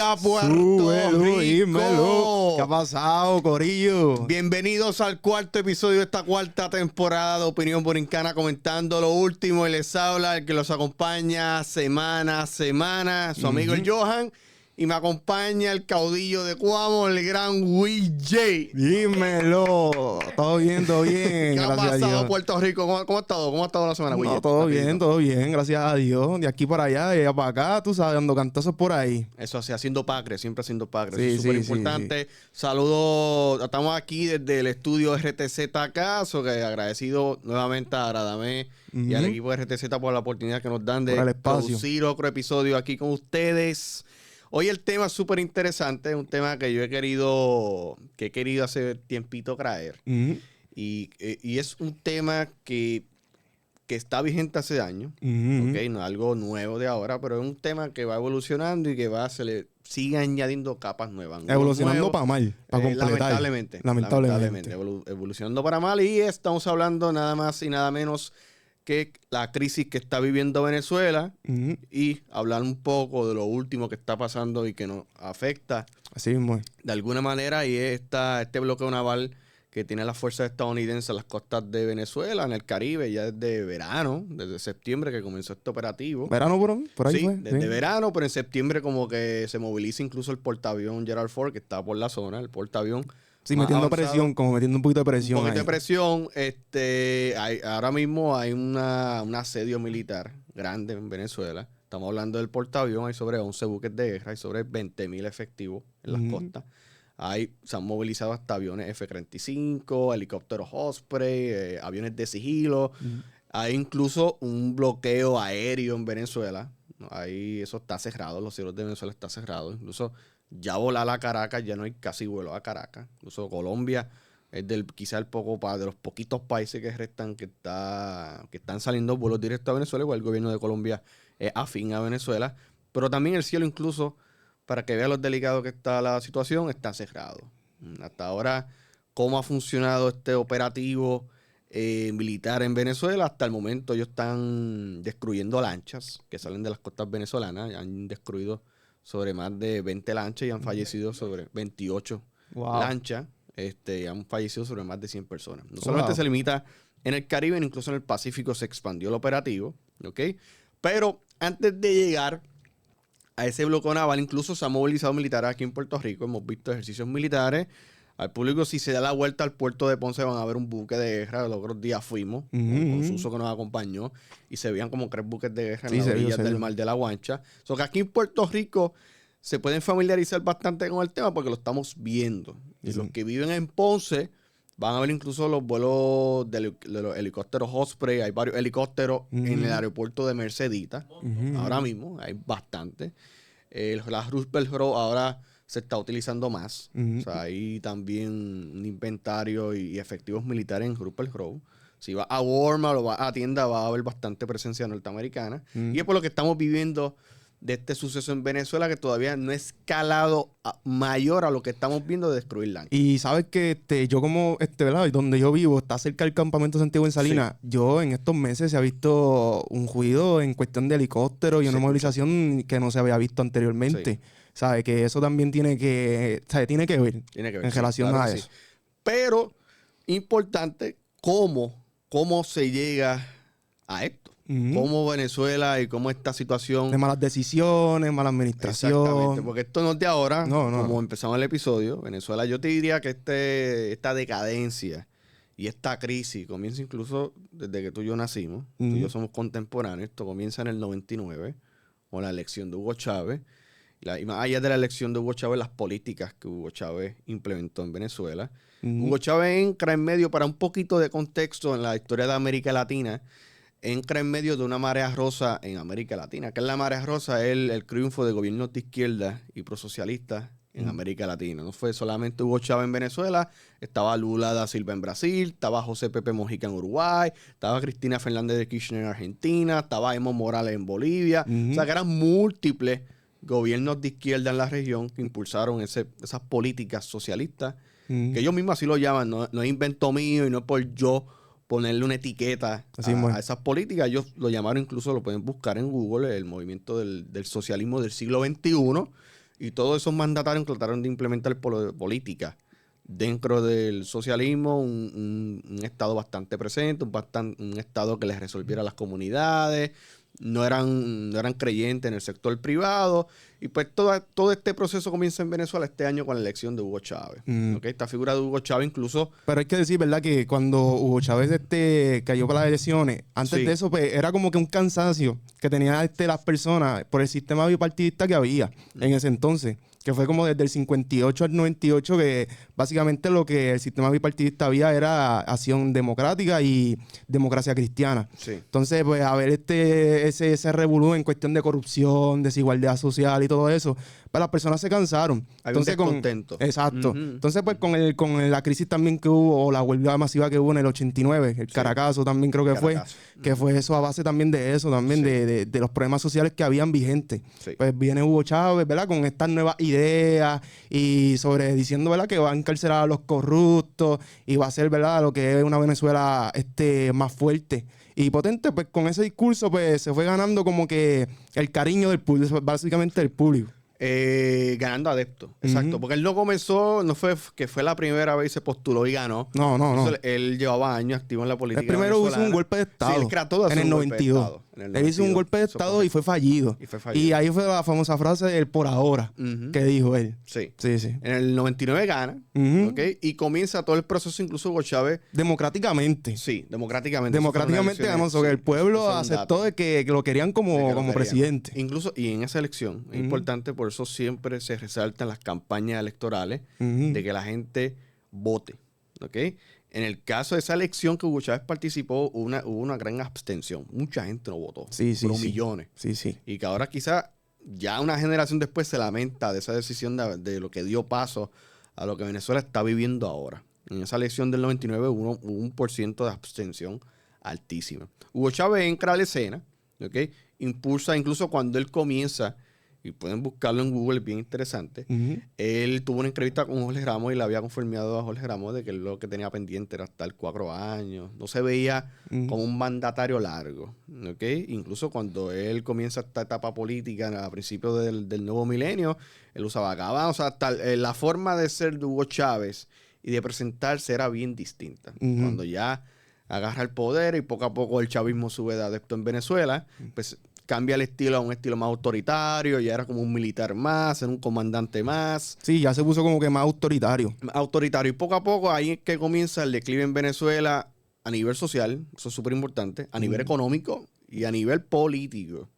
Buenos días, Puerto Súbelo, Rico. dímelo. ¿Qué ha pasado, corillo? Bienvenidos al cuarto episodio de esta cuarta temporada de Opinión Borincana, comentando lo último. Y les habla el que los acompaña semana a semana, su amigo el Johan. Y me acompaña el caudillo de Cuamo, el gran Will J. Dímelo. Todo bien, ¿Qué ha gracias a pasado, Dios. Puerto Rico? ¿Cómo ha estado? ¿Cómo ha estado la semana, Will No, J? Rapidito. todo bien, gracias a Dios. De aquí para allá, de allá para acá, tú sabes, dando cantazos por ahí. Eso así, haciendo pacre, siempre haciendo pacre. Eso Sí, es súper sí, importante. Saludos, estamos aquí desde el estudio RTZ acá, que agradecido nuevamente a Radamé y al equipo de RTZ por la oportunidad que nos dan Por de el espacio. producir otro episodio aquí con ustedes. Hoy el tema es súper interesante, es un tema que he querido hace tiempito traer. Y es un tema que está vigente hace años, ¿ok? No es algo nuevo de ahora, pero es un tema que va evolucionando y que se le sigue añadiendo capas nuevas. Evolucionando para mal, para completar. Lamentablemente. Evolucionando para mal. Y estamos hablando nada más y nada menos que la crisis que está viviendo Venezuela y hablar un poco de lo último que está pasando y que nos afecta Así mismo es. de alguna manera, y es este bloqueo naval que tiene las fuerzas estadounidenses en las costas de Venezuela, en el Caribe, ya desde verano, desde septiembre que comenzó este operativo. ¿Verano por ahí Sí, fue? desde verano, pero en septiembre como que se moviliza incluso el portaavión Gerald Ford, que está por la zona, el portaavión. Sí, más metiendo avanzado. presión, como metiendo un poquito de presión. Un poquito ahí. de presión. Ahora mismo hay un asedio militar grande en Venezuela. Estamos hablando del portaavión, hay sobre 11 buques de guerra, hay sobre 20,000 efectivos en las costas. Se han movilizado hasta aviones F-35, helicópteros Osprey, aviones de sigilo. Hay incluso un bloqueo aéreo en Venezuela. Eso está cerrado, los cielos de Venezuela están cerrados. Incluso ya volar a Caracas, ya no hay casi vuelo a Caracas. Incluso Colombia es quizá de los poquitos países que restan que están saliendo vuelos directos a Venezuela, igual el gobierno de Colombia es afín a Venezuela. Pero también el cielo, incluso, para que vean lo delicado que está la situación, está cerrado. Hasta ahora, cómo ha funcionado este operativo militar en Venezuela, hasta el momento ellos están destruyendo lanchas que salen de las costas venezolanas. Han destruido sobre más de 20 lanchas y han fallecido sobre 28 lanchas. Y han fallecido sobre más de 100 personas. No solamente se limita en el Caribe, incluso en el Pacífico se expandió el operativo, ¿ok? Pero antes de llegar a ese bloqueo naval, incluso se han movilizado militares aquí en Puerto Rico. Hemos visto ejercicios militares. Al público, si se da la vuelta al puerto de Ponce, van a ver un buque de guerra. Los otros días fuimos con Suso, que nos acompañó, y se veían como 3 buques de guerra en las orillas del Mar de la Guancha. Que aquí en Puerto Rico se pueden familiarizar bastante con el tema porque lo estamos viendo. Y los que viven en Ponce van a ver incluso los vuelos de los helicópteros Osprey. Hay varios helicópteros en el aeropuerto de Mercedita. Ahora mismo hay bastante. La Roosevelt Road ahora se está utilizando más. Hay también un inventario y efectivos militares en Roosevelt Road. Si vas a Walmart o vas a tienda, va a haber bastante presencia norteamericana. Y es por lo que estamos viviendo de este suceso en Venezuela, que todavía no es escalado mayor a lo que estamos viendo de destruir lanchas. Y sabes que yo como, ¿verdad? Donde yo vivo, está cerca del campamento Santiago en Salinas. Sí. Yo en estos meses se ha visto un ruido en cuestión de helicópteros y una movilización que no se había visto anteriormente. Sí. ¿Sabes? Que eso también tiene que ver en relación a eso. Pero, importante, cómo se llega a esto. Cómo Venezuela y cómo esta situación... De malas decisiones, mala administración. Exactamente, porque esto no es de ahora. No. Como empezamos el episodio, Venezuela, yo te diría que esta decadencia y esta crisis comienza incluso desde que tú y yo nacimos. Tú y yo somos contemporáneos. Esto comienza en el 99, con la elección de Hugo Chávez. Y más allá de la elección de Hugo Chávez, las políticas que Hugo Chávez implementó en Venezuela. Hugo Chávez entra en medio, para un poquito de contexto en la historia de América Latina, entra en medio de una marea rosa en América Latina. ¿Qué es la marea rosa? Es el triunfo de gobiernos de izquierda y prosocialistas en América Latina. No fue solamente Hugo Chávez en Venezuela, estaba Lula da Silva en Brasil, estaba José Pepe Mujica en Uruguay, estaba Cristina Fernández de Kirchner en Argentina, estaba Evo Morales en Bolivia. O sea, que eran múltiples gobiernos de izquierda en la región que impulsaron esas políticas socialistas, que ellos mismos así lo llaman. No es invento mío y no es por yo ponerle una etiqueta a esas políticas. Ellos lo llamaron, incluso lo pueden buscar en Google, el movimiento del socialismo del siglo XXI. Y todos esos mandatarios trataron de implementar políticas dentro del socialismo, un Estado bastante presente, un Estado que les resolviera las comunidades, no eran creyentes en el sector privado, y pues todo este proceso comienza en Venezuela este año con la elección de Hugo Chávez. ¿Okay? Esta figura de Hugo Chávez incluso... Pero hay que decir, ¿verdad? Que cuando Hugo Chávez cayó para las elecciones, antes de eso, pues era como que un cansancio que tenían las personas por el sistema bipartidista que había en ese entonces. Que fue como desde el 58 al 98, que básicamente lo que el sistema bipartidista había era acción democrática y democracia cristiana. Sí. Entonces, pues, a ver ese revolú en cuestión de corrupción, desigualdad social y todo eso, pues las personas se cansaron. Había un Entonces, descontento. Exacto. Entonces, pues, con la crisis también que hubo, o la huelga masiva que hubo en el 89, el Caracazo también creo que fue, que fue eso a base también de eso, también de los problemas sociales que habían vigentes. Sí. Pues viene Hugo Chávez, ¿verdad? Con estas nuevas ideas y diciendo, ¿verdad? Que va a encarcelar a los corruptos y va a hacer, ¿verdad? Lo que es una Venezuela más fuerte y potente. Pues con ese discurso, pues se fue ganando como que el cariño del público, básicamente del público. Ganando adeptos, exacto. Porque él no comenzó, no fue que fue la primera vez y se postuló y ganó. No. Él llevaba años activo en la política. Él primero hizo un golpe de Estado. Sí, él trató de hacer en el 92. Él hizo un golpe de Estado y fue fallido. Y ahí fue la famosa frase del por ahora que dijo él. Sí. Sí. En el 99 gana, ¿okay? Y comienza todo el proceso, incluso Hugo Chávez. Democráticamente. Sí, democráticamente. Democráticamente ganó. Que el pueblo aceptó de que lo querían como presidente. Incluso, y en esa elección, es importante, por eso siempre se resaltan las campañas electorales de que la gente vote, ¿ok? En el caso de esa elección que Hugo Chávez participó, hubo una gran abstención. Mucha gente no votó. Sí. Millones. Sí. Y que ahora quizá ya una generación después se lamenta de esa decisión de lo que dio paso a lo que Venezuela está viviendo ahora. En esa elección del 99 hubo un % de abstención altísima. Hugo Chávez entra a la escena, ¿ok? Impulsa, incluso cuando él comienza, y pueden buscarlo en Google, es bien interesante. Él tuvo una entrevista con Jorge Ramos y le había confirmado a Jorge Ramos de que lo que tenía pendiente era estar 4 años. No se veía como un mandatario largo, ¿ok? Incluso cuando él comienza esta etapa política a principios del nuevo milenio, él usaba gabán. O sea, la forma de ser de Hugo Chávez y de presentarse era bien distinta. Cuando ya agarra el poder y poco a poco el chavismo sube de adepto en Venezuela, pues cambia el estilo a un estilo más autoritario, ya era como un militar más, era un comandante más. Sí, ya se puso como que más autoritario. Autoritario. Y poco a poco ahí es que comienza el declive en Venezuela a nivel social, eso es súper importante, a nivel económico y a nivel político.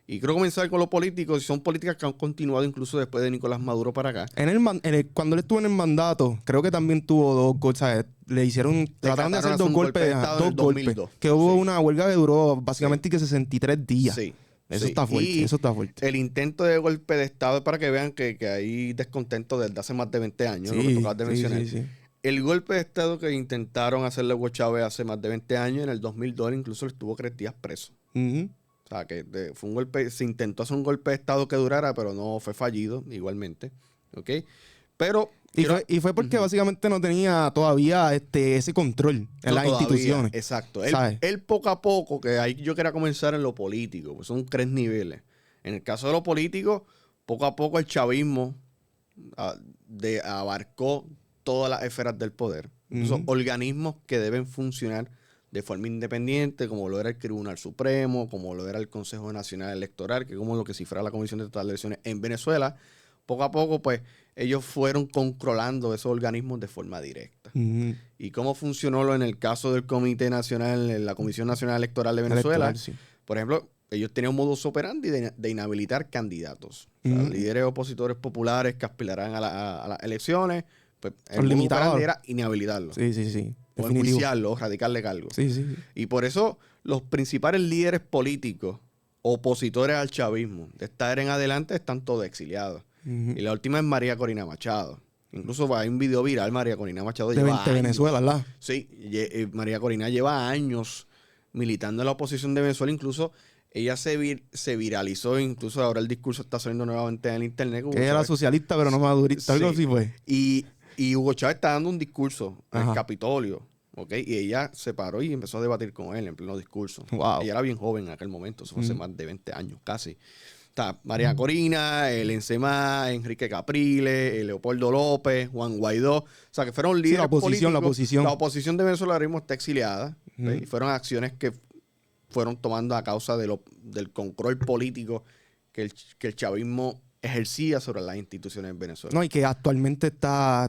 Y quiero comenzar con lo político, y son políticas que han continuado incluso después de Nicolás Maduro para acá. Cuando él estuvo en el mandato, creo que también tuvo 2 golpes. Trataron de hacer 2 golpes. 2 golpes. Que hubo una huelga que duró básicamente que 63 días. Sí. Eso está fuerte, eso está fuerte. El intento de golpe de Estado es para que vean que hay descontento desde hace más de 20 años, lo que tocabas de mencionar. Sí. El golpe de Estado que intentaron hacerle a Hugo Chávez hace más de 20 años, en el 2002 incluso estuvo 3 días preso. O sea, que fue un golpe, se intentó hacer un golpe de Estado que durara, pero no fue fallido igualmente. ¿Ok? Pero... Y fue porque básicamente no tenía todavía ese control en las instituciones. Exacto. Él poco a poco, que ahí yo quería comenzar en lo político, pues son 3 niveles. En el caso de lo político, poco a poco el chavismo abarcó todas las esferas del poder. Son organismos que deben funcionar de forma independiente, como lo era el Tribunal Supremo, como lo era el Consejo Nacional Electoral, que es como lo que cifra la Comisión de Estatal de Elecciones en Venezuela. Poco a poco, pues, ellos fueron controlando esos organismos de forma directa. ¿Y cómo funcionó en el caso del Comité Nacional, la Comisión Nacional Electoral de Venezuela? Por ejemplo, ellos tenían un modus operandi de inhabilitar candidatos. O sea, líderes opositores populares que aspiraran a las elecciones, pues el modus operandi era inhabilitarlos. Sí. O enjuiciarlo, radicarle cargo. Sí. Y por eso los principales líderes políticos opositores al chavismo de esta era en adelante están todos exiliados. Y la última es María Corina Machado. Incluso hay un video viral, María Corina Machado lleva de Venezuela, ¿verdad? Sí, María Corina lleva años militando en la oposición de Venezuela. Incluso ella se viralizó, incluso ahora el discurso está saliendo nuevamente en el internet. Que era socialista, pero no madurista, algo así fue. Y Hugo Chávez está dando un discurso en el Capitolio, ¿ok? Y ella se paró y empezó a debatir con él en pleno discurso. Wow. Ella era bien joven en aquel momento, eso fue hace más de 20 años casi. Está María Corina, el Encema, Enrique Capriles, el Leopoldo López, Juan Guaidó. O sea, que fueron líderes políticos. La oposición de Venezuela ahora mismo está exiliada. Y fueron acciones que fueron tomando a causa del control político que el chavismo ejercía sobre las instituciones en Venezuela. No, y que actualmente está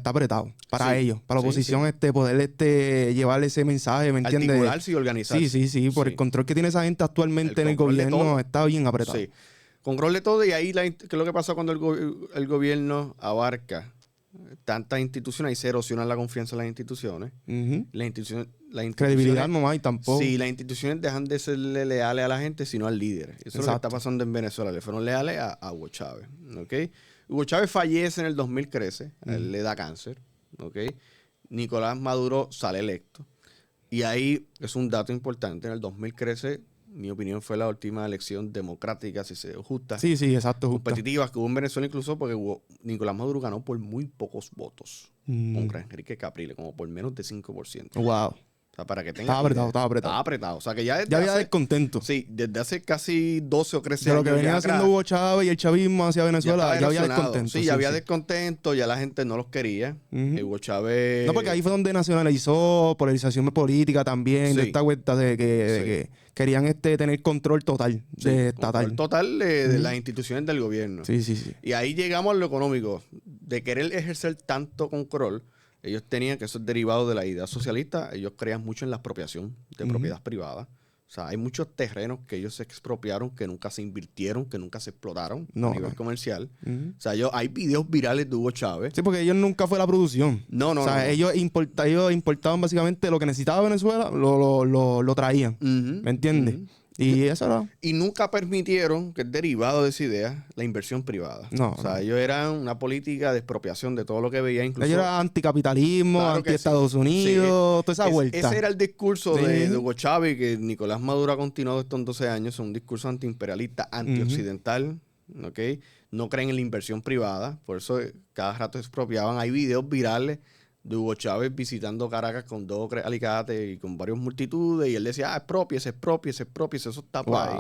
apretado para ellos, para la oposición, poder llevarle ese mensaje, ¿me entiendes? Articularse y organizarse. Sí, por el control que tiene esa gente actualmente en el gobierno está bien apretado. Sí, control de todo, y ahí ¿qué es lo que pasa cuando el gobierno abarca tantas instituciones? Ahí se erosiona la confianza en las instituciones. Las instituciones credibilidad no hay tampoco. Sí, las instituciones dejan de serle leales a la gente, sino al líder. Eso es lo que está pasando en Venezuela. Le fueron leales a Hugo Chávez. ¿Okay? Hugo Chávez fallece en el 2013. A él le da cáncer. ¿Okay? Nicolás Maduro sale electo. Y ahí es un dato importante. En el 2013, mi opinión, fue la última elección democrática, si se justa. Sí, exacto. Competitiva que hubo en Venezuela, incluso porque Nicolás Maduro ganó por muy pocos votos contra Enrique Capriles, como por menos de 5%. Wow. O sea, para que tenga estaba apretado. O sea, que ya había descontento. Sí, desde hace casi 12 o 13 de años. De lo que venía haciendo Hugo Chávez y el chavismo hacia Venezuela, ya había descontento. Sí, ya había descontento, ya la gente no los quería. Hugo Chávez... No, porque ahí fue donde nacionalizó, polarización política también, de esta vuelta de que querían tener control total estatal. Control total de las instituciones del gobierno. Sí. Y ahí llegamos a lo económico. De querer ejercer tanto control, ellos tenían, que eso es derivado de la idea socialista, ellos creían mucho en la expropiación de propiedad privada. O sea, hay muchos terrenos que ellos se expropiaron, que nunca se invirtieron, que nunca se explotaron a nivel comercial. O sea, hay videos virales de Hugo Chávez. Sí, porque ellos nunca fue la producción. No. O sea, ellos importaban básicamente lo que necesitaba Venezuela, lo traían. ¿Me entiendes? Y eso era. Y nunca permitieron, que es derivado de esa idea, la inversión privada. O sea, ellos eran una política de expropiación de todo lo que veía. Incluso, ellos eran anticapitalismo, anti-Estados Unidos, toda esa vuelta. Ese era el discurso de Hugo Chávez, que Nicolás Maduro ha continuado estos 12 años. Un discurso antiimperialista, antioccidental. ¿Okay? No creen en la inversión privada. Por eso cada rato expropiaban. Hay videos virales de Hugo Chávez visitando Caracas con 2 alicates y con varias multitudes, y él decía, expropiese, eso está por ahí.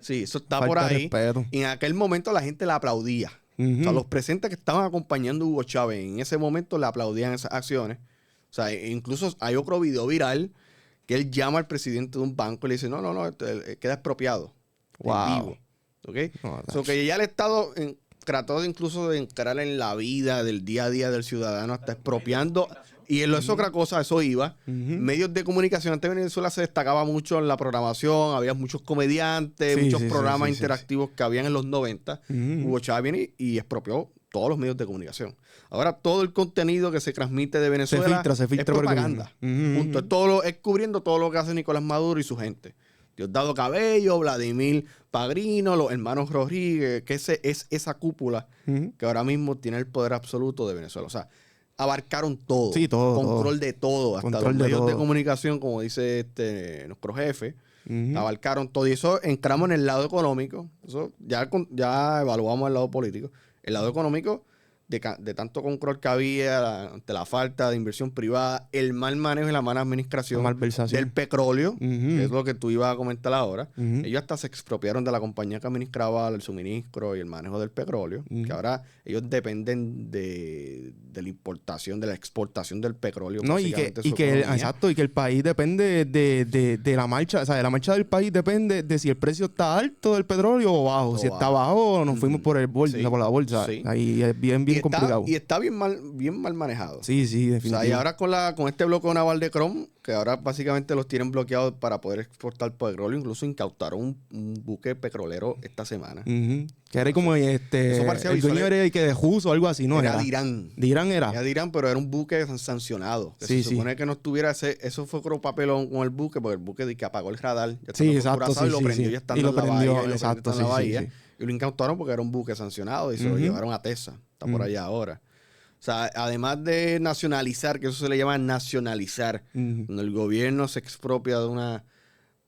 Sí, eso está por ahí. Y en aquel momento la gente la aplaudía. O sea, los presentes que estaban acompañando a Hugo Chávez en ese momento le aplaudían esas acciones. O sea, incluso hay otro video viral que él llama al presidente de un banco y le dice, no, queda expropiado. En vivo. ¿Okay? Que ya el Estado... trató incluso de entrar en la vida del día a día del ciudadano, hasta expropiando. Y eso es otra cosa, eso iba. Medios de comunicación. Antes de Venezuela se destacaba mucho en la programación, había muchos comediantes, muchos programas interactivos que habían en los 90. Hugo Chávez viene y expropió todos los medios de comunicación. Ahora todo el contenido que se transmite de Venezuela se filtra es propaganda. Punto. Es cubriendo todo lo que hace Nicolás Maduro y su gente. Diosdado Cabello, Vladimir Pagrino, los hermanos Rodríguez, que es esa cúpula que ahora mismo tiene el poder absoluto de Venezuela. O sea, abarcaron todo. Sí, todo. Control de todo. Hasta los medios de comunicación, como dice nuestro jefe, abarcaron todo. Y eso entramos en el lado económico. Eso ya evaluamos el lado político. El lado económico, de tanto control que había ante la falta de inversión privada, el mal manejo y la mala administración del petróleo, que es lo que tú ibas a comentar ahora. Ellos hasta se expropiaron de la compañía que administraba el suministro y el manejo del petróleo, que ahora ellos dependen de la importación, de la exportación del petróleo. No, y que el país depende de la marcha, o sea, de la marcha del país depende de si el precio está alto del petróleo o bajo. Si está bajo, nos fuimos por la bolsa. Ahí es bien complicado. Y está bien mal manejado. Sí, definitivamente. O sea, y ahora con este bloqueo naval de Chrome, que ahora básicamente los tienen bloqueados para poder exportar petróleo, incluso incautaron un buque petrolero esta semana. Que era como el dueño era que de Jus o algo así, ¿no? Era de Irán. De Irán era. Era de Irán, pero era un buque sancionado. Se supone que no estuviera eso fue otro papelón con el buque, porque el buque que apagó el radar. Exacto. Y lo prendió ya estando en la bahía. Exacto, Y lo incautaron porque era un buque sancionado y se lo llevaron a Tesa. Está por allá ahora. O sea, además de nacionalizar, que eso se le llama nacionalizar, cuando el gobierno se expropia de una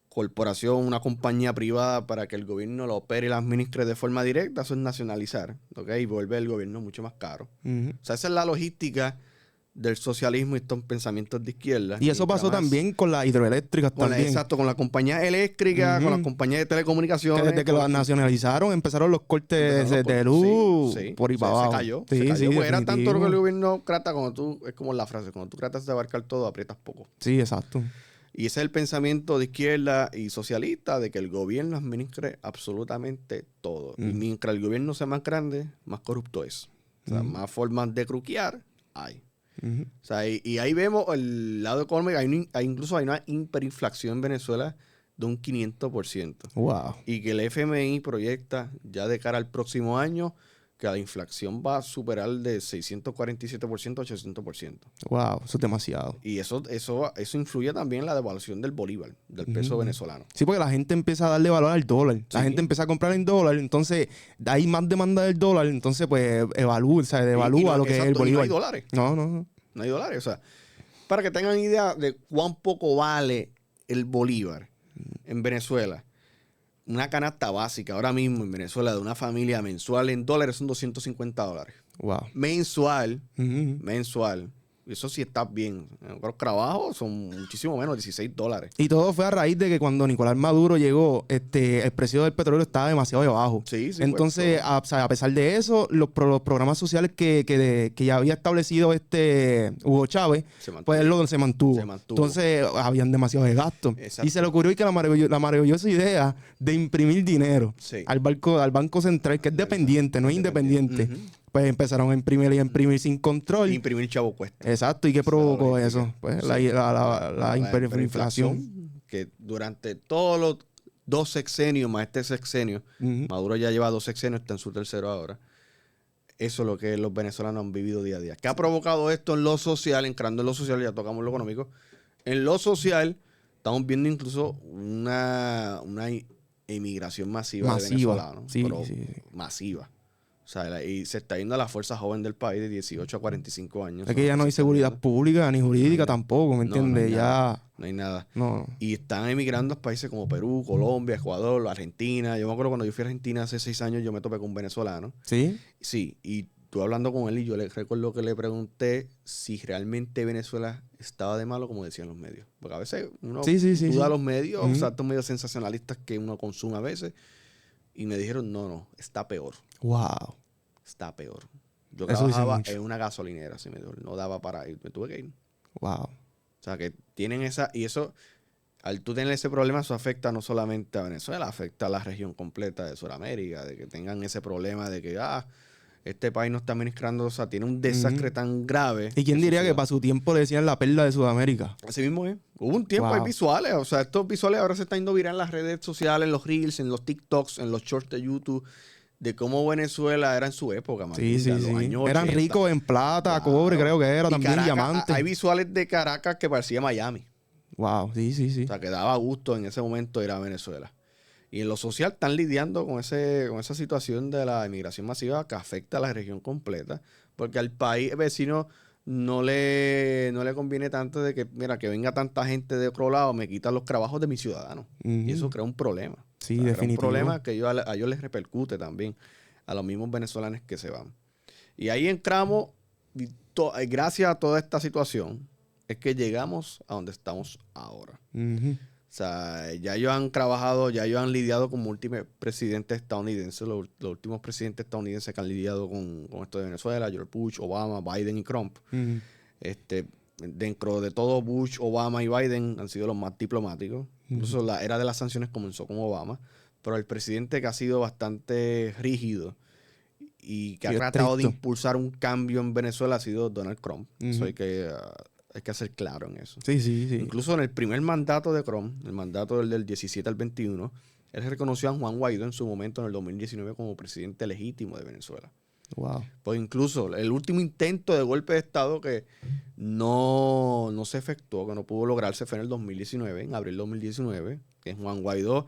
corporación, una compañía privada para que el gobierno lo opere y la administre de forma directa, eso es nacionalizar, ¿ok? Y vuelve el gobierno mucho más caro. O sea, esa es la logística del socialismo y estos pensamientos de izquierda. Y eso pasó también con las hidroeléctricas también. Exacto, con la compañía eléctrica, con las compañías de telecomunicaciones. Que desde que las nacionalizaron empezaron los cortes de luz por ahí para abajo. Se cayó. Pues era tanto lo que el gobierno trata es como la frase, cuando tú tratas de abarcar todo, aprietas poco. Sí, exacto. Y ese es el pensamiento de izquierda y socialista de que el gobierno administre absolutamente todo. Y mientras el gobierno sea más grande, más corrupto es. O sea, más formas de cruquear hay. O sea, y ahí vemos el lado económico. Incluso hay una hiperinflación en Venezuela de un 500%. Wow. Y que el FMI proyecta ya de cara al próximo año que la inflación va a superar de 647% a 800%. Wow, eso es demasiado. Y eso influye también en la devaluación del bolívar, del peso venezolano. Sí, porque la gente empieza a darle valor al dólar. La gente empieza a comprar en dólar, entonces hay más demanda del dólar, entonces pues devalúa lo que es el bolívar. No hay dólares. No hay dólares. O sea, para que tengan idea de cuán poco vale el bolívar en Venezuela, una canasta básica ahora mismo en Venezuela de una familia mensual en dólares son $250. Wow. Mensual. Eso sí está bien. Los trabajos son muchísimo menos, $16. Y todo fue a raíz de que cuando Nicolás Maduro llegó, el precio del petróleo estaba demasiado bajo. Sí, entonces, pues, a pesar de eso, los programas sociales que ya había establecido Hugo Chávez, pues se mantuvo. Entonces, habían demasiados gastos. Exacto. Y se le ocurrió que la maravillosa idea de imprimir dinero al Banco Central, que es dependiente, no es independiente. Pues empezaron a imprimir sin control. Imprimir chavo cuesta. Exacto. ¿Y qué provocó eso? Pues la hiperinflación. Que durante todos los 2 sexenios, más este sexenio, Maduro ya lleva 2 sexenios, está en su tercero ahora. Eso es lo que los venezolanos han vivido día a día. ¿Qué ha provocado esto en lo social? Entrando en lo social, ya tocamos lo económico. En lo social, estamos viendo incluso una emigración masiva de venezolanos. Sí. Masiva. O sea, y se está yendo a la fuerza joven del país de 18 a 45 años. Es que ya no hay seguridad pública ni jurídica tampoco, ¿me entiendes? No hay nada. No. Y están emigrando a países como Perú, Colombia, Ecuador, Argentina. Yo me acuerdo cuando yo fui a Argentina hace 6 años, yo me topé con un venezolano. ¿Sí? Sí, y tú hablando con él y yo le recuerdo que le pregunté si realmente Venezuela estaba de malo, como decían los medios. Porque a veces uno duda a los medios, o sea, estos medios sensacionalistas que uno consume a veces. Y me dijeron, no, está peor. Wow. Está peor. Yo trabajaba en una gasolinera, así me dijo, no daba para ir, me tuve que ir. Wow. O sea, que tienen esa, y eso, al tú tener ese problema, eso afecta no solamente a Venezuela, afecta a la región completa de Sudamérica, de que tengan ese problema de que, este país no está administrando, o sea, tiene un desastre tan grave. ¿Y quién diría que para su tiempo le decían la perla de Sudamérica? Así mismo es. Hubo un tiempo, hay visuales, o sea, estos visuales ahora se están yendo viral en las redes sociales, en los reels, en los TikToks, en los shorts de YouTube, de cómo Venezuela era en su época, Martín, sí. Los años eran 80. ricos en plata, cobre, creo que era, y también Caracas, diamantes. Hay visuales de Caracas que parecía Miami. Wow, sí. O sea, que daba gusto en ese momento ir a Venezuela. Y en lo social están lidiando con esa situación de la inmigración masiva que afecta a la región completa, porque al país vecino no le conviene tanto de que, mira, que venga tanta gente de otro lado, me quitan los trabajos de mis ciudadanos. Y eso crea un problema. Sí, definitivo. Crea un problema que a ellos les repercute también, a los mismos venezolanos que se van. Y ahí entramos, gracias a toda esta situación, es que llegamos a donde estamos ahora. O sea, ya ellos han trabajado, ya ellos han lidiado con múltiples presidentes estadounidenses. Los últimos presidentes estadounidenses que han lidiado con esto de Venezuela, George Bush, Obama, Biden y Trump. Dentro de todo, Bush, Obama y Biden han sido los más diplomáticos. Incluso la era de las sanciones comenzó con Obama. Pero el presidente que ha sido bastante rígido y que ha tratado de impulsar un cambio en Venezuela ha sido Donald Trump. Eso hay que hacer claro en eso. Sí. Incluso en el primer mandato de Trump, el mandato del 17 al 21, él reconoció a Juan Guaidó en su momento en el 2019 como presidente legítimo de Venezuela. Wow. Pues incluso el último intento de golpe de Estado que no se efectuó, que no pudo lograrse, fue en el 2019, en abril del 2019, que Juan Guaidó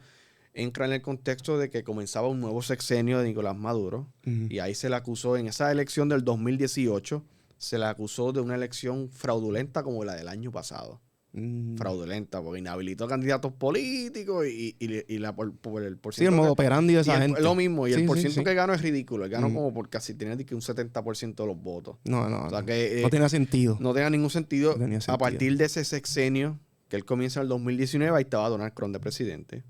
entra en el contexto de que comenzaba un nuevo sexenio de Nicolás Maduro, y ahí se le acusó, en esa elección del 2018, se le acusó de una elección fraudulenta como la del año pasado. fraudulenta, porque inhabilitó candidatos políticos y por el Sí, el porciento modo operandi de esa gente. lo mismo, y el Sí, porciento sí. que ganó es ridículo. Él ganó como por casi tiene que un 70% de los votos. No, O sea no. que No tenía sentido. no tenía ningún sentido. No tenía A sentido. partir de ese sexenio, que él comienza en el 2019, ahí estaba Donald Trump de presidente.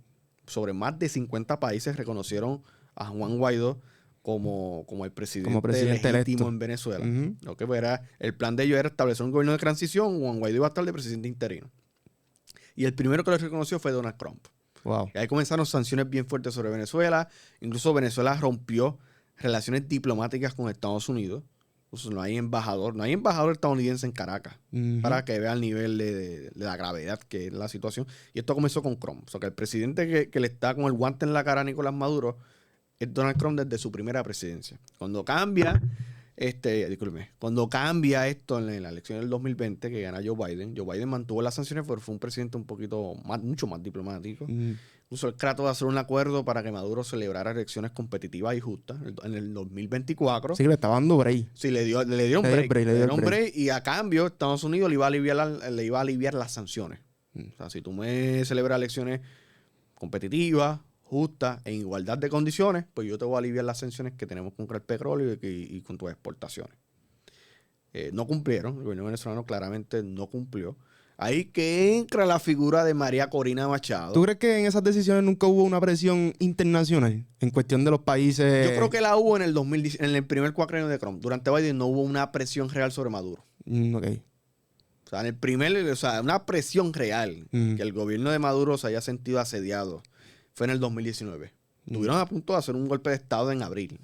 Sobre más de 50 países reconocieron a Juan Guaidó como el presidente legítimo electo en Venezuela. Ujú. Lo que era, el plan de ellos era establecer un gobierno de transición. Juan Guaidó iba a estar de presidente interino. Y el primero que lo reconoció fue Donald Trump. Wow. Y ahí comenzaron sanciones bien fuertes sobre Venezuela. Incluso Venezuela rompió relaciones diplomáticas con Estados Unidos. Incluso no hay embajador estadounidense en Caracas, Ujú. para que vea el nivel de la gravedad que es la situación. Y esto comenzó con Trump. O sea, que el presidente que le está con el guante en la cara a Nicolás Maduro es Donald Trump desde su primera presidencia. Cuando cambia esto en la elección del 2020, que gana Joe Biden mantuvo las sanciones, pero fue un presidente mucho más diplomático. Incluso él trató de hacer un acuerdo para que Maduro celebrara elecciones competitivas y justas en el 2024. Sí, le estaba dando break. Sí, le dieron break, y a cambio Estados Unidos le iba a aliviar las sanciones. O sea, si tú me celebras elecciones competitivas, justas, en igualdad de condiciones, pues yo te voy a aliviar las sanciones que tenemos con el petróleo y con tus exportaciones. No cumplieron, el gobierno venezolano claramente no cumplió. Ahí que entra la figura de María Corina Machado. ¿Tú crees que en esas decisiones nunca hubo una presión internacional en cuestión de los países? Yo creo que la hubo en el primer cuatrenio de Trump. Durante Biden no hubo una presión real sobre Maduro. Ok. O sea, una presión real que el gobierno de Maduro se haya sentido asediado fue en el 2019. Estuvieron a punto de hacer un golpe de Estado en abril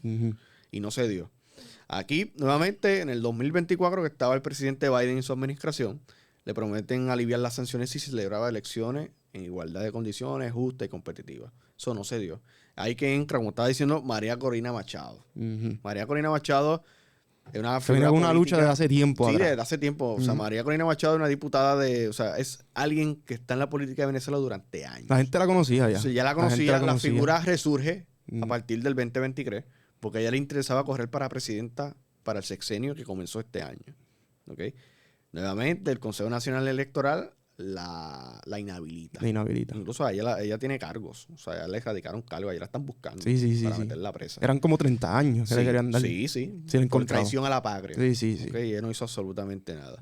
y no se dio. Aquí, nuevamente, en el 2024, que estaba el presidente Biden y su administración, le prometen aliviar las sanciones si se celebraba elecciones en igualdad de condiciones, justas y competitivas. Eso no se dio. Ahí que entra, como estaba diciendo, María Corina Machado. María Corina Machado es una figura una lucha desde hace tiempo. Sí, desde hace tiempo. O sea, María Corina Machado es una diputada o sea, es alguien que está en la política de Venezuela durante años. La gente la conocía ya. O sea, ya la conocía. La figura resurge a partir del 2023 porque a ella le interesaba correr para presidenta para el sexenio que comenzó este año. ¿Ok? Nuevamente, el Consejo Nacional Electoral la inhabilita. La inhabilita. Incluso a ella tiene cargos. O sea, a ella le erradicaron cargos. A ella la están buscando para meterla presa. Eran como 30 años que le querían dar. Sí. Por traición a la patria. Sí. Okay, ella no hizo absolutamente nada.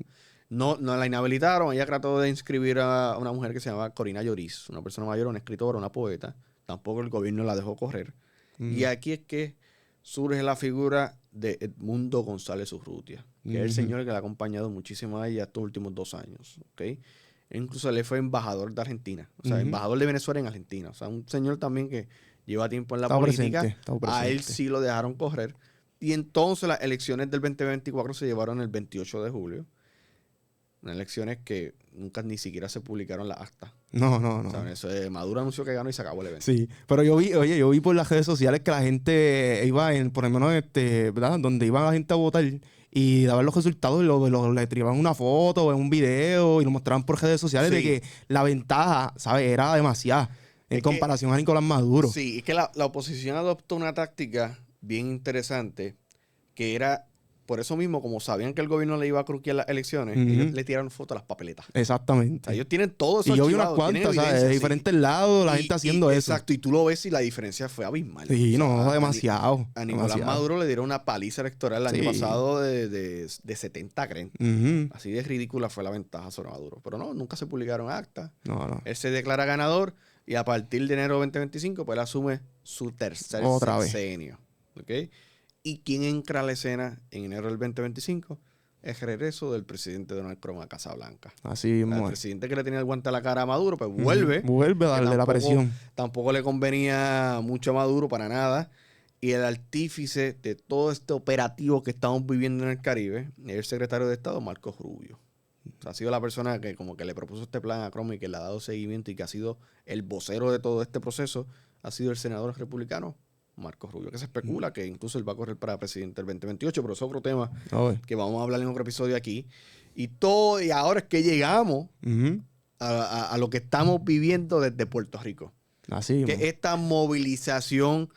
No la inhabilitaron. Ella trató de inscribir a una mujer que se llama Corina Lloris. Una persona mayor, una escritora, una poeta. Tampoco el gobierno la dejó correr. Y aquí es que surge la figura de Edmundo González Urrutia, que es el señor que la ha acompañado muchísimo a ella estos últimos 2 años. ¿Okay? Incluso él fue embajador de Argentina, o sea, embajador de Venezuela en Argentina. O sea, un señor también que lleva tiempo en la política. A él sí lo dejaron correr. Y entonces las elecciones del 2024 se llevaron el 28 de julio. Unas elecciones que nunca ni siquiera se publicaron las actas. No. O sea, Maduro anunció que ganó y se acabó el evento. Sí, pero yo vi por las redes sociales que la gente iba por lo menos ¿verdad? Donde iba la gente a votar y daban los resultados y le tiraban una foto o un video y lo mostraban por redes sociales de que la ventaja, ¿sabes? Era demasiada en comparación a Nicolás Maduro. Sí, es que la oposición adoptó una táctica bien interesante que era, por eso mismo, como sabían que el gobierno le iba a cruquear las elecciones, ellos le tiraron fotos a las papeletas. Exactamente. O sea, ellos tienen todo eso. Y yo vi unas cuantas, ¿sabes? De diferentes lados, la gente haciendo eso. Exacto, y tú lo ves y la diferencia fue abismal. Sí, demasiado. A Nicolás Maduro le dieron una paliza electoral el año pasado de 70, creen. Así de ridícula fue la ventaja sobre Maduro. Pero no, nunca se publicaron actas. No. Él se declara ganador y a partir de enero de 2025, pues él asume su tercer sexenio. ¿Ok? ¿Y quién entra a la escena en enero del 2025? El regreso del presidente Donald Trump a Casa Blanca. Así mismo. El presidente que le tenía el guante a la cara a Maduro, pues vuelve. Vuelve a darle la presión. Tampoco le convenía mucho a Maduro para nada. Y el artífice de todo este operativo que estamos viviendo en el Caribe es el secretario de Estado, Marcos Rubio. O sea, ha sido la persona que como que le propuso este plan a Trump y que le ha dado seguimiento y que ha sido el vocero de todo este proceso, ha sido el senador republicano Marcos Rubio, que se especula que incluso él va a correr para presidente el 2028, pero es otro tema que vamos a hablar en otro episodio aquí. Y ahora es que llegamos a lo que estamos viviendo desde Puerto Rico. Así, que esta movilización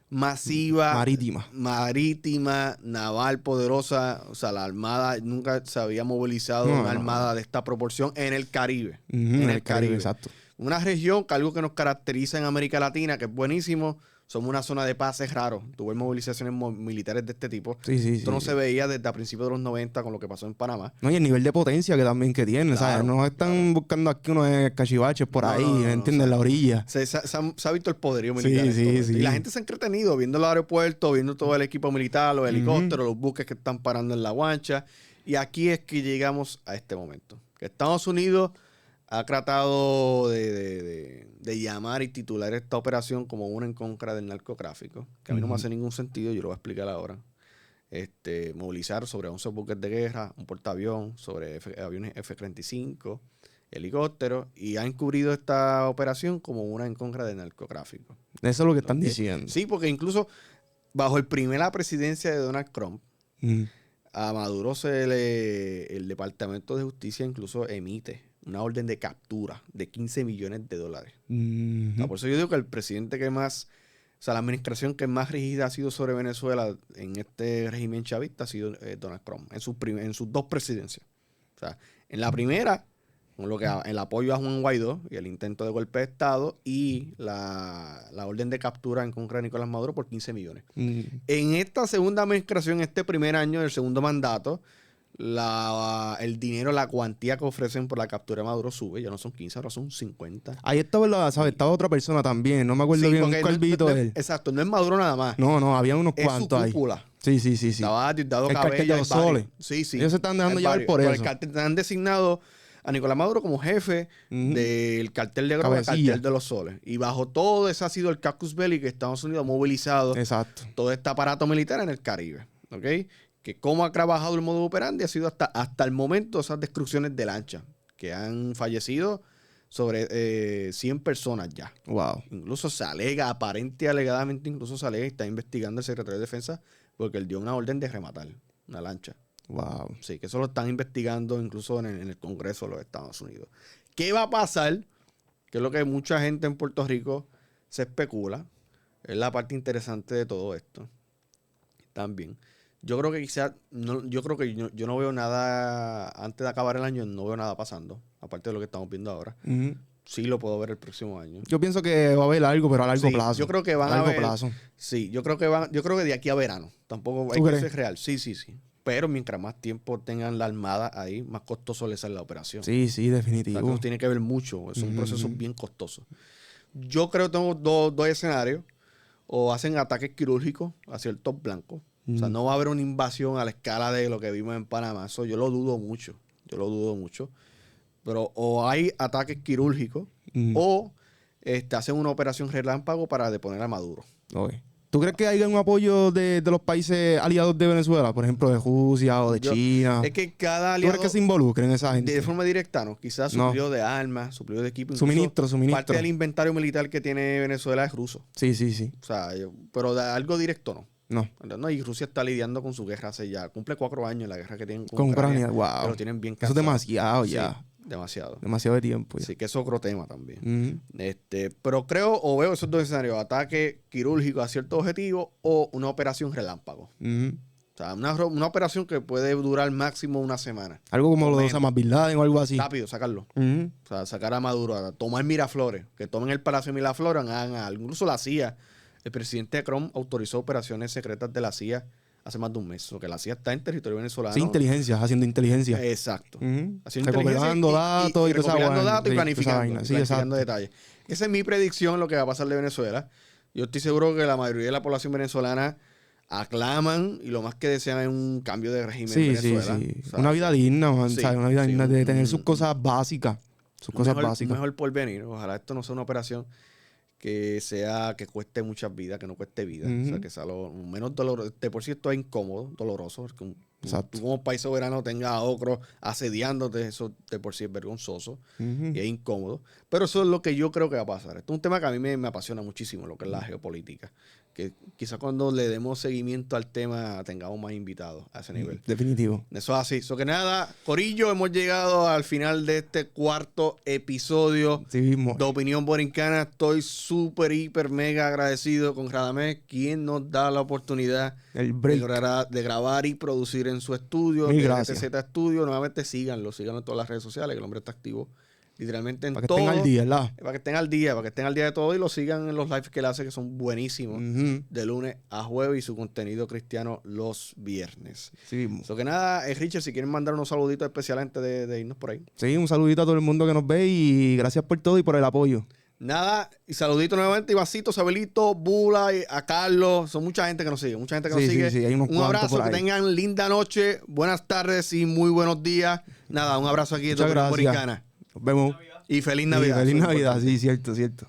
masiva, marítima, naval poderosa. O sea, la Armada nunca se había movilizado una armada de esta proporción en el Caribe. En el Caribe, exacto. Una región que algo que nos caracteriza en América Latina, que es buenísimo, somos una zona de paz, es raro. Tuve movilizaciones militares de este tipo. Esto no se veía desde a principios de los 90 con lo que pasó en Panamá. No, y el nivel de potencia que también que tiene, claro, ¿sabes? No están buscando aquí unos cachivaches por ahí, ¿me entiendes? En la orilla. Se ha visto el poderío militar. Y la gente se ha entretenido viendo el aeropuerto, viendo todo el equipo militar, los helicópteros, los buques que están parando en la guancha. Y aquí es que llegamos a este momento. Que Estados Unidos ha tratado de llamar y titular esta operación como una en contra del narcotráfico, que a mí no me hace ningún sentido, yo lo voy a explicar ahora. Movilizar sobre 11 buques de guerra, un portaavión, sobre aviones F-35, helicópteros, y han encubrido esta operación como una en contra del narcotráfico. Eso es lo que están diciendo. Sí, porque incluso bajo la primera presidencia de Donald Trump, a Maduro el Departamento de Justicia incluso emite una orden de captura de $15 millones. Por eso yo digo que el presidente que más, o sea, la administración que más rígida ha sido sobre Venezuela en este régimen chavista ha sido Donald Trump, en sus dos presidencias. O sea, en la primera, con lo que el apoyo a Juan Guaidó y el intento de golpe de Estado y la orden de captura en contra de Nicolás Maduro por 15 millones. En esta segunda administración, este primer año del segundo mandato, el dinero, la cuantía que ofrecen por la captura de Maduro sube, ya no son 15, ahora son 50. Ahí estaba, ¿sabes? Estaba otra persona también, no me acuerdo bien, un calvito de él. Exacto, no es Maduro nada más. No, había unos cuantos ahí. Sí. Estaba Diosdado el cartel de los soles. Sí. Ellos se están dejando llevar por eso. El cartel han designado a Nicolás Maduro como jefe del cartel de droga, cartel de los soles. Y bajo todo eso ha sido el casus belli que Estados Unidos ha movilizado todo este aparato militar en el Caribe. ¿Ok? Que cómo ha trabajado el modo operandi ha sido hasta el momento esas destrucciones de lancha, que han fallecido sobre 100 personas ya. Wow. Incluso se alega, alegadamente, incluso se alega y está investigando el secretario de Defensa porque él dio una orden de rematar una lancha. Wow. Sí, que eso lo están investigando incluso en el Congreso de los Estados Unidos. ¿Qué va a pasar? Que es lo que mucha gente en Puerto Rico se especula. Es la parte interesante de todo esto. También. Yo creo que quizás, yo no veo nada, antes de acabar el año, no veo nada pasando, aparte de lo que estamos viendo ahora. Sí lo puedo ver el próximo año. Yo pienso que va a haber algo, pero a largo plazo. Yo creo que van a haber, plazo. Sí, yo creo que de aquí a verano. Tampoco hay que ser real. Sí. Pero mientras más tiempo tengan la armada ahí, más costoso les sale la operación. Sí, definitivo. O sea, tiene que ver mucho. Es un proceso bien costoso. Yo creo que tengo dos escenarios. O hacen ataques quirúrgicos a ciertos blancos. O sea, no va a haber una invasión a la escala de lo que vimos en Panamá. Eso yo lo dudo mucho. Pero o hay ataques quirúrgicos o hacen una operación relámpago para deponer a Maduro. Okay. ¿Tú crees que haya un apoyo de los países aliados de Venezuela? Por ejemplo, de Rusia o de China. Es que cada aliado... ¿Tú crees que se involucren esa gente? De forma directa, ¿no? Quizás suplido de armas, suplido de equipo. Suministro. Parte del inventario militar que tiene Venezuela es ruso. Sí. O sea, pero de algo directo no. No. Y Rusia está lidiando con su guerra hace ya. Cumple 4 años la guerra que tienen con Ucrania. Wow. Que lo tienen bien cansado. Eso es demasiado ya. Demasiado. Demasiado de tiempo ya. Sí, que es otro tema también. Pero creo o veo esos dos escenarios. Ataque quirúrgico a cierto objetivo o una operación relámpago. O sea, una operación que puede durar máximo una semana. Algo como lo de Osama Bin Laden o algo así. Rápido, sacarlo. O sea, sacar a Maduro, a tomar Miraflores. Que tomen el Palacio de Miraflores, hagan algo. Incluso la CIA. El presidente Trump autorizó operaciones secretas de la CIA hace más de un mes. O que la CIA está en territorio venezolano. Sí, inteligencia, haciendo inteligencia. Exacto. Haciendo recopilando datos y recopilando datos y planificando. Sí, planificando detalles. Esa es mi predicción, lo que va a pasar de Venezuela. Yo estoy seguro que la mayoría de la población venezolana aclaman y lo más que desean es un cambio de régimen en Venezuela. Sí. O sea, una vida digna, man, ¿sabes? Una vida digna de tener sus cosas básicas. Un mejor porvenir. Ojalá esto no sea una operación que cueste muchas vidas, que no cueste vida. O sea, que sea lo menos doloroso. De por sí esto es incómodo, doloroso. Tú como país soberano tengas a otro asediándote, eso de por sí es vergonzoso y es incómodo. Pero eso es lo que yo creo que va a pasar. Esto es un tema que a mí me apasiona muchísimo, lo que es la geopolítica. que quizás cuando le demos seguimiento al tema tengamos más invitados a ese nivel. Definitivo. Eso es así. Eso que nada, Corillo, hemos llegado al final de este cuarto episodio Sí mismo. de Opinión Borincana. Estoy súper, hiper, mega agradecido con Radamés, quien nos da la oportunidad El break. de grabar y producir en su estudio. Mil de gracias. RTZ Studio. Nuevamente síganlo en todas las redes sociales, que el hombre está activo literalmente en Para que todo. estén al día, ¿verdad? Para que estén al día de todo y lo sigan en los lives que él hace, que son buenísimos, de lunes a jueves, y su contenido cristiano los viernes. Sí mismo. Eso que nada, Richard, si quieren mandar unos saluditos especiales antes de irnos por ahí. Sí, un saludito a todo el mundo que nos ve y gracias por todo y por el apoyo. Nada, y saludito nuevamente, Ivacito, Sabelito, Bula, a Carlos. Son mucha gente que nos sigue, Sí, hay unos un cuantos abrazo, por que ahí. tengan linda noche, buenas tardes y muy buenos días. Nada, un abrazo aquí de Muchas Opinión gracias. Borincana. Nos vemos. Y feliz Sí, Navidad. feliz eso es Navidad, importante. sí, cierto, cierto.